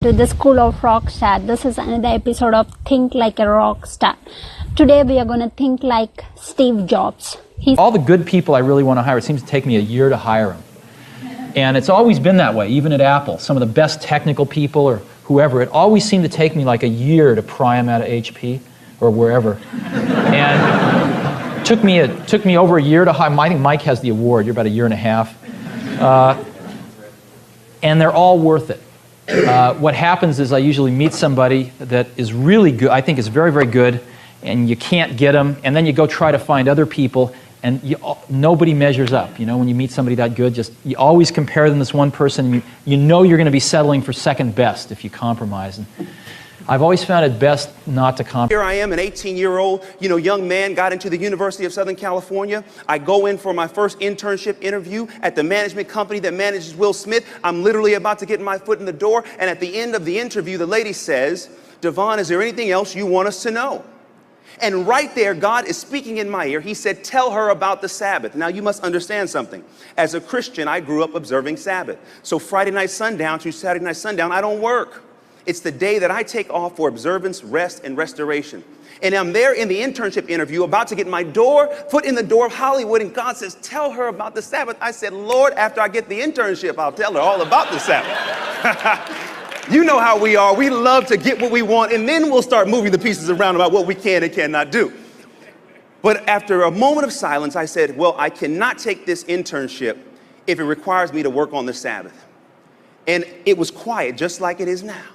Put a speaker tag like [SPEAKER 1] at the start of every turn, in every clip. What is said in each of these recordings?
[SPEAKER 1] to the School of Rockstar. This is another episode of Think Like a Rockstar. Today we are going to think like Steve Jobs.
[SPEAKER 2] All the good people I really want to hire, it seems to take me a year to hire them. And it's always been that way, even at Apple. Some of the best technical people or whoever, it always seemed to take me like a year to pry them out of HP or wherever. And it took me over a year to hire. I think Mike has the award. You're about a year and a half. And they're all worth it. What happens is I usually meet somebody that is really good, I think is very, very good, and you can't get them, and then you go try to find other people, and nobody measures up. You know, when you meet somebody that good, you always compare them to this one person, and you know you're going to be settling for second best if you compromise. And I've always found it best not to compromise.
[SPEAKER 3] Here I am, an 18-year-old, young man, got into the University of Southern California. I go in for my first internship interview at the management company that manages Will Smith. I'm literally about to get my foot in the door, and at the end of the interview, the lady says, "Devon, is there anything else you want us to know?" And right there, God is speaking in my ear. He said, "Tell her about the Sabbath." Now, you must understand something. As a Christian, I grew up observing Sabbath. So Friday night sundown through Saturday night sundown, I don't work. It's the day that I take off for observance, rest, and restoration. And I'm there in the internship interview, about to get my foot in the door of Hollywood, and God says, "Tell her about the Sabbath." I said, "Lord, after I get the internship, I'll tell her all about the Sabbath." You know how we are. We love to get what we want, and then we'll start moving the pieces around about what we can and cannot do. But after a moment of silence, I said, "Well, I cannot take this internship if it requires me to work on the Sabbath." And it was quiet, just like it is now.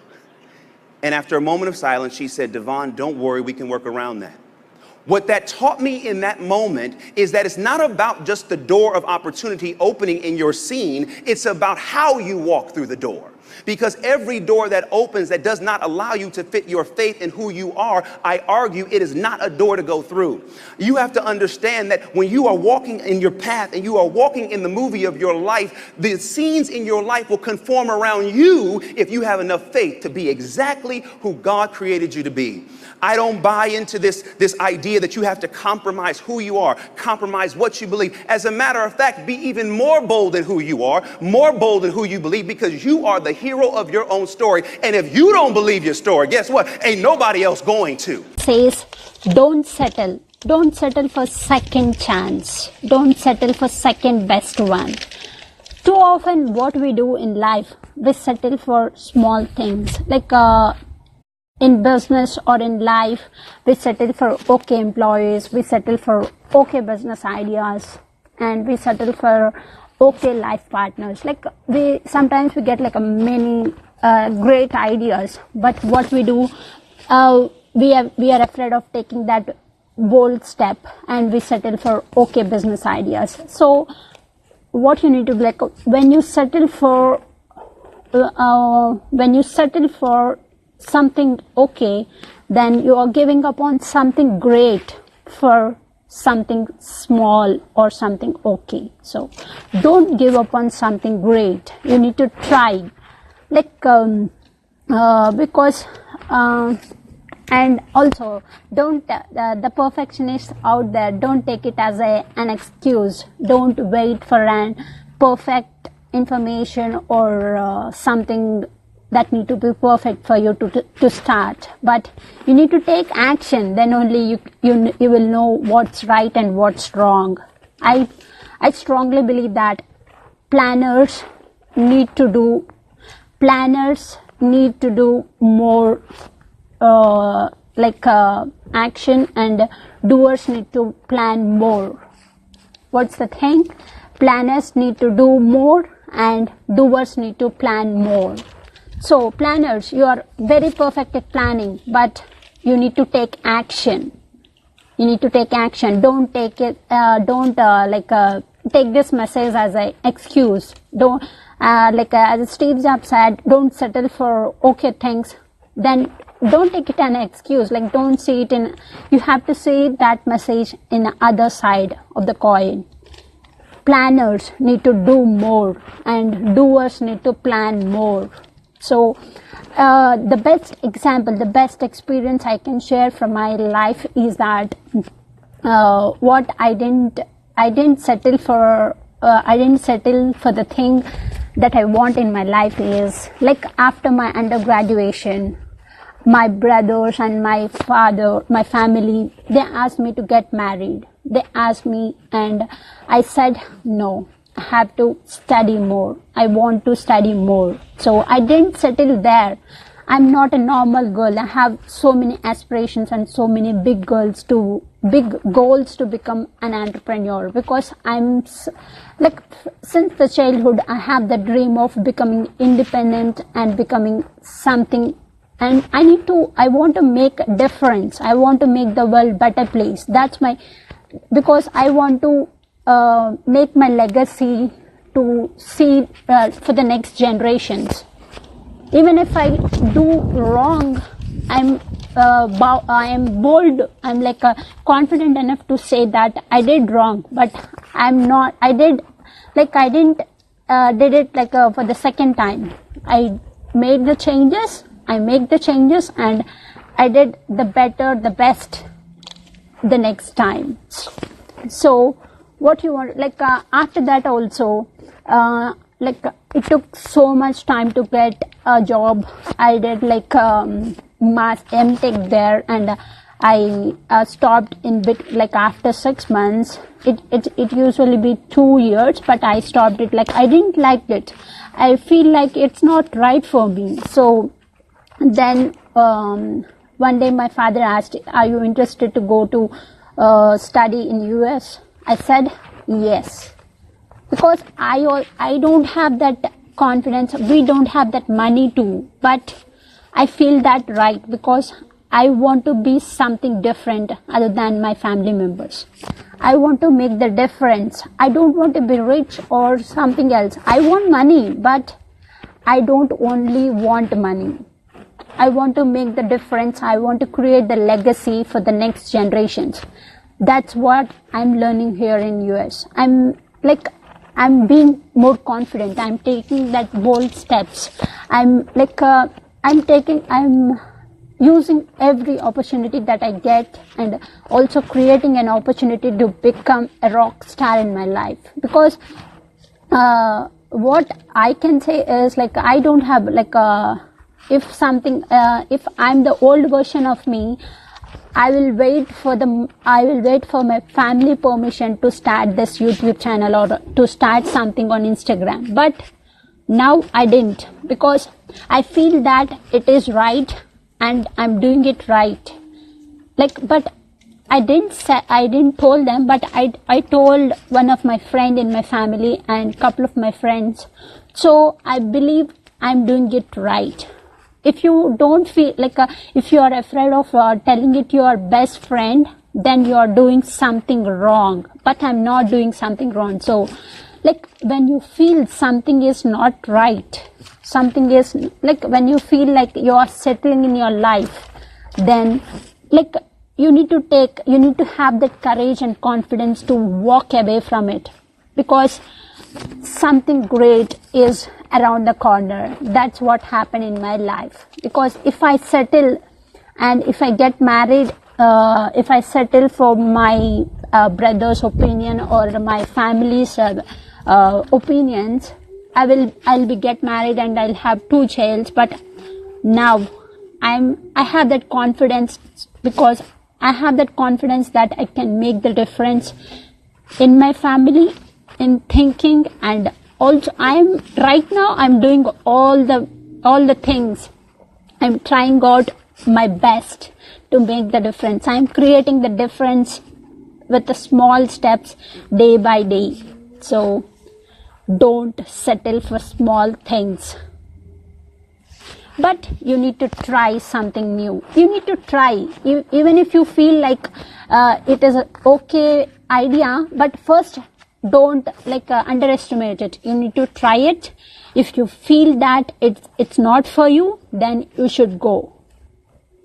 [SPEAKER 3] And after a moment of silence, she said, "Devon, don't worry, we can work around that." What that taught me in that moment is that it's not about just the door of opportunity opening in your scene. It's about how you walk through the door. Because every door that opens that does not allow you to fit your faith in who you are, I argue it is not a door to go through. You have to understand that when you are walking in your path and you are walking in the movie of your life, the scenes in your life will conform around you if you have enough faith to be exactly who God created you to be. I don't buy into this idea that you have to compromise who you are, compromise what you believe. As a matter of fact, be even more bold in who you are, more bold in who you believe, because you are the hero of your own story. And if you don't believe your story, guess what? Ain't nobody else going to.
[SPEAKER 1] Says, don't settle. Don't settle for second chance. Don't settle for second best one. Too often what we do in life, we settle for small things. Like in business or in life, we settle for okay employees, we settle for okay business ideas, and we settle for okay life partners. Like sometimes we get like a many great ideas, but what we do, we are afraid of taking that bold step, and we settle for okay business ideas. So what you need to do, like when you settle for something okay, then you are giving up on something great for something small or something okay. So don't give up on something great. You need to try, like because and also don't the perfectionists out there, don't take it as an excuse. Don't wait for an perfect information or something that need to be perfect for you to start. But you need to take action, then only you will know what's right and what's wrong. I strongly believe that planners need to do more action, and doers need to plan more. What's the thing? Planners need to do more and doers need to plan more. So planners, you are very perfect at planning, but you need to take action. You need to take action. Don't take it. Take this message as an excuse. Don't as Steve Jobs said, don't settle for okay things. Then don't take it an excuse. Like don't see it in. You have to see that message in the other side of the coin. Planners need to do more, and doers need to plan more. So the best example, the best experience I can share from my life is that what I didn't settle for the thing that I want in my life is, like, after my undergraduation, my brothers and my father, my family, they asked me to get married. They asked me, and I said no. I have to study more. I want to study more. So I didn't settle there. I'm not a normal girl. I have so many aspirations and so many big goals to become an entrepreneur, because I'm like, since the childhood I have the dream of becoming independent and becoming something, and I want to make a difference. I want to make the world better place. Because I want to make my legacy to see for the next generations. Even if I do wrong, I am bold. I'm like confident enough to say that I did wrong, but I'm not. I didn't did it like for the second time. I made the changes. I make the changes, and I did the best the next time. So what you want, like after that also, like it took so much time to get a job. I did like mass MTech there, and I stopped in bit, like after 6 months. It usually be 2 years, but I stopped it. Like I didn't like it. I feel like it's not right for me. So then one day my father asked, "Are you interested to go to study in US?" I said yes, because I don't have that confidence. We don't have that money too, but I feel that right, because I want to be something different other than my family members. I want to make the difference. I don't want to be rich or something else. I want money, but I don't only want money. I want to make the difference. I want to create the legacy for the next generations. That's what I'm learning here in US. I'm being more confident. I'm taking that bold steps. I'm using every opportunity that I get, and also creating an opportunity to become a rock star in my life. Because what I can say is, like, I don't have like if I'm the old version of me, I will wait for my family permission to start this YouTube channel or to start something on Instagram. But now I didn't, because I feel that it is right and I'm doing it right. Like, but I didn't told them, but I told one of my friend in my family and couple of my friends. So I believe I'm doing it right. If you don't feel like, if you are afraid of telling it to your best friend, then you are doing something wrong. But I'm not doing something wrong. So, like, when you feel something is not right, something is, like, when you feel like you are settling in your life, then, like, you need to have that courage and confidence to walk away from it, because something great is around the corner. That's what happened in my life. Because if I settle and if I get married, if I settle for my brother's opinion or my family's opinions, I'll be get married and I'll have 2 children. But now I have that confidence, because I have that confidence that I can make the difference in my family, in thinking, and also right now I'm doing all the things. I'm trying out my best to make the difference. I'm creating the difference with the small steps day by day. So don't settle for small things. But you need to try something new. You need to try, even if you feel like it is an okay idea. But first, don't underestimate it. You need to try it. If you feel that it's not for you, then you should go.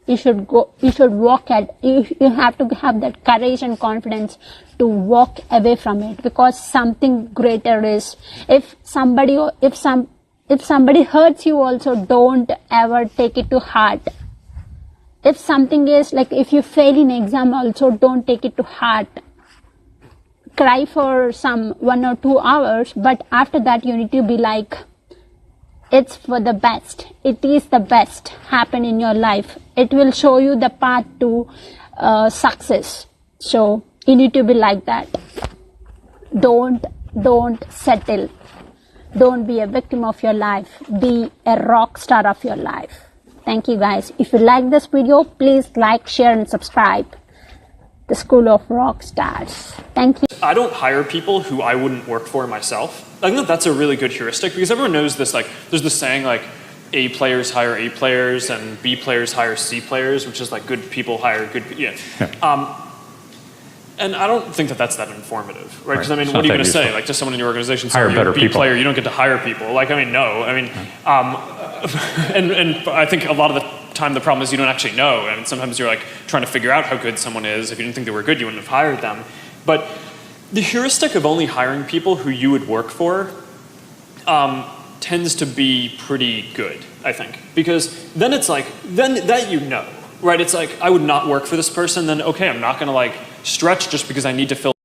[SPEAKER 1] You should walk at. You have to have that courage and confidence to walk away from it, because something greater is. If somebody hurts you also, don't ever take it to heart. If something is like, if you fail in exam also, don't take it to heart. Cry for some 1 or 2 hours, but after that you need to be like, It's for the best. It is the best happen in your life. It will show you the path to success. So you need to be like that. Don't settle. Don't be a victim of your life. Be a rock star of your life. Thank you guys. If you like this video, please like, share and subscribe. The School of Rockstars. Thank you.
[SPEAKER 4] I don't hire people who I wouldn't work for myself. I think that that's a really good heuristic because everyone knows this, like, there's this saying like A players hire A players and B players hire C players, which is like good people hire good people. Yeah. And I don't think that that's that informative, right? Because I mean, what are you going to say? Like, to someone in your organization,
[SPEAKER 5] hire
[SPEAKER 4] you're a
[SPEAKER 5] better
[SPEAKER 4] B
[SPEAKER 5] people.
[SPEAKER 4] player, you don't get to hire people. Like, I mean, no. I mean, and I think a lot of the time the problem is you don't actually know. And sometimes you're like trying to figure out how good someone is. If you didn't think they were good, you wouldn't have hired them. But the heuristic of only hiring people who you would work for tends to be pretty good, I think. Because then it's like, then that you know, right? It's like, I would not work for this person, then okay, I'm not going to like stretch just because I need to fill